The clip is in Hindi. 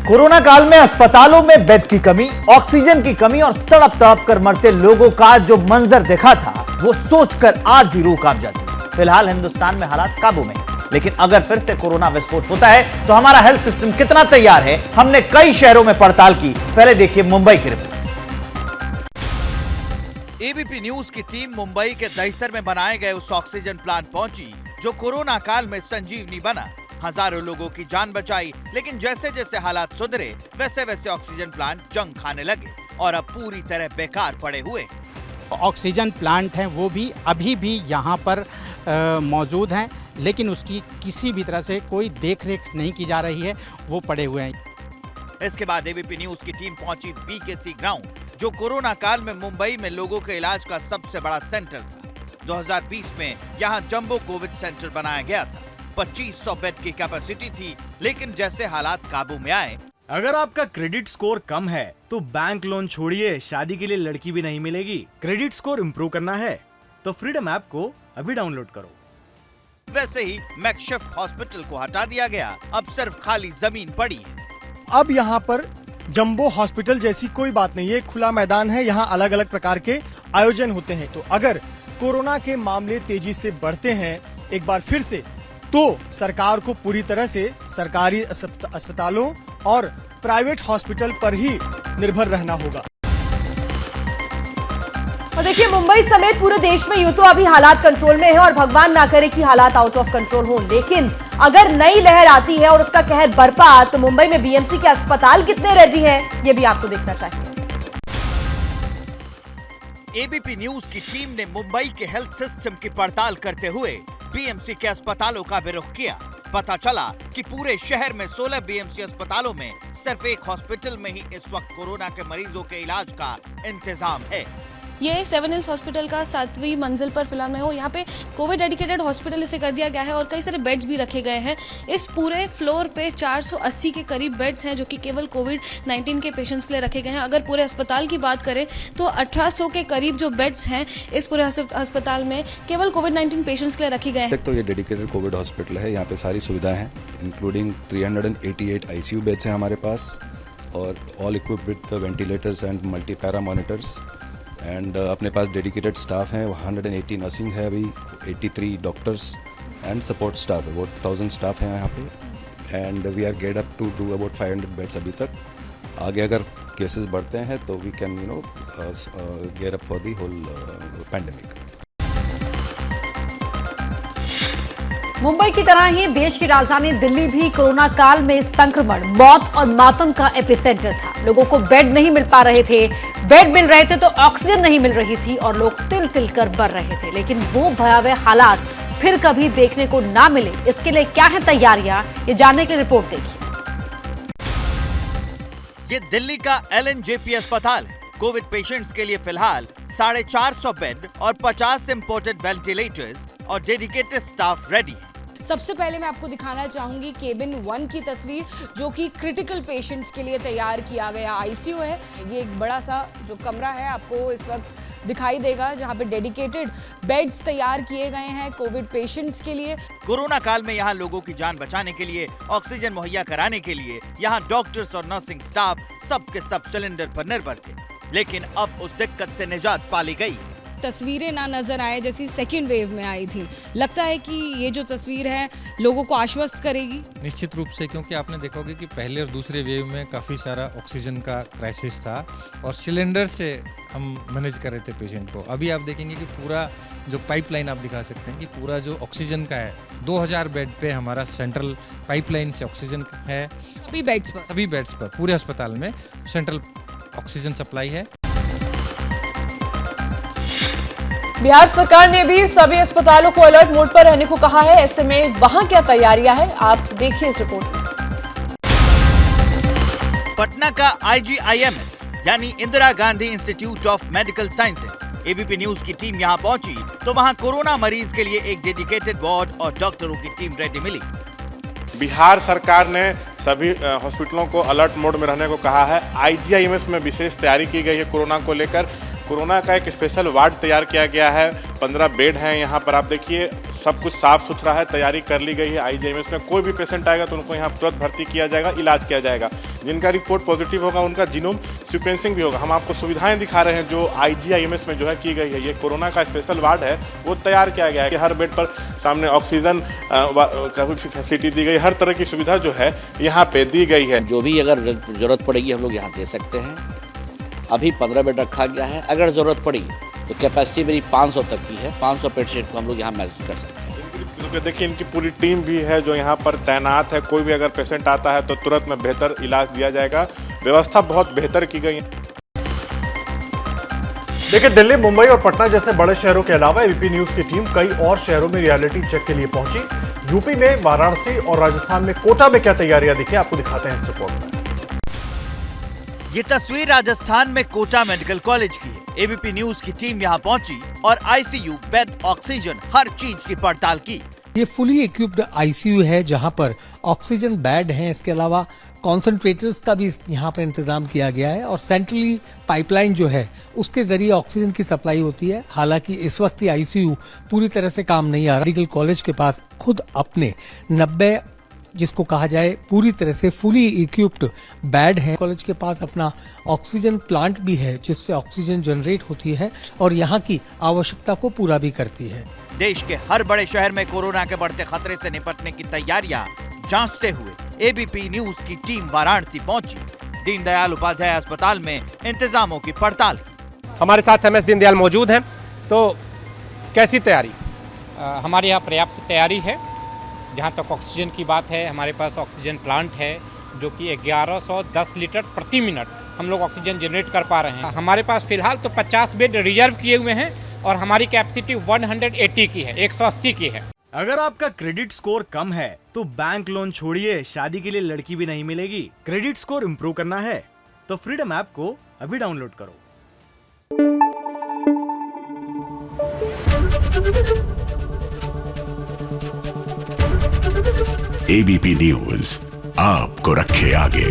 कोरोना काल में अस्पतालों में बेड की कमी, ऑक्सीजन की कमी और तड़प तड़प कर मरते लोगों का जो मंजर देखा था, वो सोचकर आज भी रूह कांप जाती है। फिलहाल हिंदुस्तान में हालात काबू में है, लेकिन अगर फिर से कोरोना विस्फोट होता है तो हमारा हेल्थ सिस्टम कितना तैयार है, हमने कई शहरों में पड़ताल की। पहले देखिए मुंबई की रिपोर्ट। एबीपी न्यूज की टीम मुंबई के दहिसर में बनाए गए उस ऑक्सीजन प्लांट पहुंची जो कोरोना काल में संजीवनी बना। हजारों लोगों की जान बचाई, लेकिन जैसे जैसे हालात सुधरे वैसे वैसे ऑक्सीजन प्लांट जंग खाने लगे और अब पूरी तरह बेकार पड़े हुए। ऑक्सीजन प्लांट हैं वो भी अभी भी यहाँ पर मौजूद हैं, लेकिन उसकी किसी भी तरह से कोई देखरेख नहीं की जा रही है, वो पड़े हुए हैं। इसके बाद एबीपी न्यूज की टीम पहुंची बीकेसी ग्राउंड, जो कोरोना काल में मुंबई में लोगों के इलाज का सबसे बड़ा सेंटर था। 2020 में यहाँ जंबो कोविड सेंटर बनाया गया था। 2500 बेड की कैपेसिटी थी, लेकिन जैसे हालात काबू में आए। अगर आपका क्रेडिट स्कोर कम है तो बैंक लोन छोड़िए, शादी के लिए लड़की भी नहीं मिलेगी। क्रेडिट स्कोर इम्प्रूव करना है तो फ्रीडम ऐप को अभी डाउनलोड करो। वैसे ही मैकशिफ्ट हॉस्पिटल को हटा दिया गया, अब सिर्फ खाली जमीन पड़ी है। अब यहाँ पर जंबो हॉस्पिटल जैसी कोई बात नहीं है, खुला मैदान है, यहाँ अलग अलग प्रकार के आयोजन होते हैं। तो अगर कोरोना के मामले तेजी से बढ़ते हैं एक बार फिर से, तो सरकार को पूरी तरह से सरकारी अस्पतालों और प्राइवेट हॉस्पिटल पर ही निर्भर रहना होगा। और देखिए, मुंबई समेत पूरे देश में यूं तो अभी हालात कंट्रोल में है और भगवान ना करे कि हालात आउट ऑफ कंट्रोल हो, लेकिन अगर नई लहर आती है और उसका कहर बरपा, तो मुंबई में बीएमसी के अस्पताल कितने रेडी हैं, ये भी आपको देखना चाहिए। एबीपी न्यूज की टीम ने मुंबई के हेल्थ सिस्टम की पड़ताल करते हुए बीएमसी के अस्पतालों का भी रुख किया। पता चला कि पूरे शहर में 16 बीएमसी अस्पतालों में सिर्फ एक हॉस्पिटल में ही इस वक्त कोरोना के मरीजों के इलाज का इंतजाम है। ये 7 हिल्स हॉस्पिटल का 7वीं मंजिल पर फिलहाल में हो। यहाँ पे कोविड डेडिकेटेड हॉस्पिटल इसे कर दिया गया है और कई सारे बेड्स भी रखे गए हैं। इस पूरे फ्लोर पे 480 के करीब बेड्स हैं, जो कि केवल कोविड-19 के पेशेंट्स के लिए रखे गए हैं। अगर पूरे अस्पताल की बात करें तो 1800 के करीब जो बेड्स हैं इस पूरे अस्पताल में केवल कोविड-19 पेशेंट्स के लिए रखे गए हैं। तो ये डेडिकेटेड कोविड हॉस्पिटल है, यहाँ पे सारी सुविधाएं हैं, इंक्लूडिंग 388 आईसीयू बेड्स हैं हमारे पास और all equipped with ventilators and multi para monitors. And अपने पास डेडिकेटेड स्टाफ है, 180 नर्सिंग है, अभी 83 डॉक्टर्स एंड सपोर्ट स्टाफ है, 1000 स्टाफ है यहाँ पे। And we are get up to do about 500 beds अभी तक। आगे अगर केसेस बढ़ते हैं तो we can gear up for the whole pandemic. Mumbai की तरह ही देश की राजधानी दिल्ली भी कोरोना काल में संक्रमण, मौत और मातम का एपिसेंटर था। लोगों को बेड नहीं मिल पा रहे थे, बेड मिल रहे थे तो ऑक्सीजन नहीं मिल रही थी और लोग तिल तिल कर मर रहे थे। लेकिन वो भयावह हालात फिर कभी देखने को ना मिले, इसके लिए क्या है तैयारियां, ये जानने के लिए रिपोर्ट देखिए। ये दिल्ली का एलएनजेपी अस्पताल है। कोविड पेशेंट्स के लिए फिलहाल 450 बेड और 50 इंपोर्टेड वेंटिलेटर्स और डेडिकेटेड स्टाफ रेडी है। सबसे पहले मैं आपको दिखाना चाहूंगी केबिन 1 की तस्वीर, जो कि क्रिटिकल पेशेंट्स के लिए तैयार किया गया आईसीयू है। ये एक बड़ा सा जो कमरा है आपको इस वक्त दिखाई देगा, जहां पे डेडिकेटेड बेड्स तैयार किए गए हैं कोविड पेशेंट्स के लिए। कोरोना काल में यहाँ लोगों की जान बचाने के लिए, ऑक्सीजन मुहैया कराने के लिए यहाँ डॉक्टर्स और नर्सिंग स्टाफ सब के सब सिलेंडर पर निर्भर थे, लेकिन अब उस दिक्कत से निजात पा ली गई। तस्वीरें ना नजर आए जैसी सेकेंड वेव में आई थी। लगता है कि ये जो तस्वीर है लोगों को आश्वस्त करेगी। निश्चित रूप से, क्योंकि आपने देखा होगा कि पहले और दूसरे वेव में काफ़ी सारा ऑक्सीजन का क्राइसिस था और सिलेंडर से हम मैनेज कर रहे थे पेशेंट को। अभी आप देखेंगे कि पूरा जो पाइपलाइन आप दिखा सकते हैं कि पूरा जो ऑक्सीजन का है, 2000 बेड पे हमारा सेंट्रल पाइपलाइन से ऑक्सीजन है। सभी बेड्स पर पूरे अस्पताल में सेंट्रल ऑक्सीजन सप्लाई है। बिहार सरकार ने भी सभी अस्पतालों को अलर्ट मोड पर रहने को कहा है। ऐसे में वहां क्या तैयारियां हैं, आप देखिए इस रिपोर्ट में। पटना का IGIMS यानी Indira Gandhi institute of medical sciences, ABP news की टीम यहां पहुंची तो वहां कोरोना मरीज के लिए एक डेडिकेटेड वार्ड और डॉक्टरों की टीम रेडी मिली। बिहार सरकार ने सभी हॉस्पिटलों को अलर्ट मोड में रहने को कहा है। IGIMS में विशेष तैयारी की गई है कोरोना को लेकर। कोरोना का एक स्पेशल वार्ड तैयार किया गया है। 15 बेड हैं यहाँ पर, आप देखिए सब कुछ साफ सुथरा है, तैयारी कर ली गई है। आईजीआईएमएस में कोई भी पेशेंट आएगा तो उनको यहाँ तुरंत भर्ती किया जाएगा, इलाज किया जाएगा। जिनका रिपोर्ट पॉजिटिव होगा उनका जीनोम सीक्वेंसिंग भी होगा। हम आपको सुविधाएं दिखा रहे हैं जो आईजीआईएमएस में जो है की गई है। ये कोरोना का स्पेशल वार्ड है, वो तैयार किया गया है। हर बेड पर सामने ऑक्सीजन का भी फैसिलिटी दी गई, हर तरह की सुविधा जो है यहाँ पे दी गई है। जो भी अगर जरूरत पड़ेगी हम लोग यहाँ दे सकते हैं। अभी 15 बेड रखा गया है, अगर ज़रूरत पड़ी तो कैपेसिटी मेरी 500 तक की है। 500 पेशेंट को हम लोग यहाँ मैनेज कर सकते हैं। क्योंकि देखिए इनकी पूरी टीम भी है जो यहाँ पर तैनात है। कोई भी अगर पेशेंट आता है तो तुरंत में बेहतर इलाज दिया जाएगा। व्यवस्था बहुत बेहतर की गई है। देखिए, दिल्ली, मुंबई और पटना जैसे बड़े शहरों के अलावा एबीपी न्यूज की टीम कई और शहरों में रियलिटी चेक के लिए पहुंची। यूपी में वाराणसी और राजस्थान में कोटा में क्या तैयारियां दिखी, आपको दिखाते हैं इस रिपोर्ट में। ये तस्वीर राजस्थान में कोटा मेडिकल कॉलेज की है। एबीपी न्यूज की टीम यहाँ पहुंची और आईसीयू, बेड, ऑक्सीजन, हर चीज की पड़ताल की। ये फुली इक्विप्ड आईसीयू है जहां पर ऑक्सीजन बेड हैं, इसके अलावा कॉन्सेंट्रेटर्स का भी यहाँ पर इंतजाम किया गया है और सेंट्रली पाइपलाइन जो है उसके जरिए ऑक्सीजन की सप्लाई होती है। हालांकि इस वक्त ये आईसीयू पूरी तरह से काम नहीं आ रहा। मेडिकल कॉलेज के पास खुद अपने 90 जिसको कहा जाए पूरी तरह से फुली इक्विप्ड बेड है। कॉलेज के पास अपना ऑक्सीजन प्लांट भी है जिससे ऑक्सीजन जनरेट होती है और यहाँ की आवश्यकता को पूरा भी करती है। देश के हर बड़े शहर में कोरोना के बढ़ते खतरे से निपटने की तैयारियां जांचते हुए एबीपी न्यूज की टीम वाराणसी पहुंची। दीनदयाल उपाध्याय अस्पताल में इंतजामों की पड़ताल की। हमारे साथ एमएस दीनदयाल मौजूद हैं, तो कैसी तैयारी? हमारे यहाँ पर्याप्त तैयारी है। जहाँ तक ऑक्सीजन की बात है, हमारे पास ऑक्सीजन प्लांट है जो कि 1110 लीटर प्रति मिनट हम लोग ऑक्सीजन जनरेट कर पा रहे हैं। हमारे पास फिलहाल तो 50 बेड रिजर्व किए हुए हैं और हमारी कैपेसिटी 180 की है, 180 की है। अगर आपका क्रेडिट स्कोर कम है तो बैंक लोन छोड़िए, शादी के लिए लड़की भी नहीं मिलेगी। क्रेडिट स्कोर इम्प्रूव करना है तो फ्रीडम ऐप को अभी डाउनलोड करो। एबीपी न्यूज आपको रखे आगे।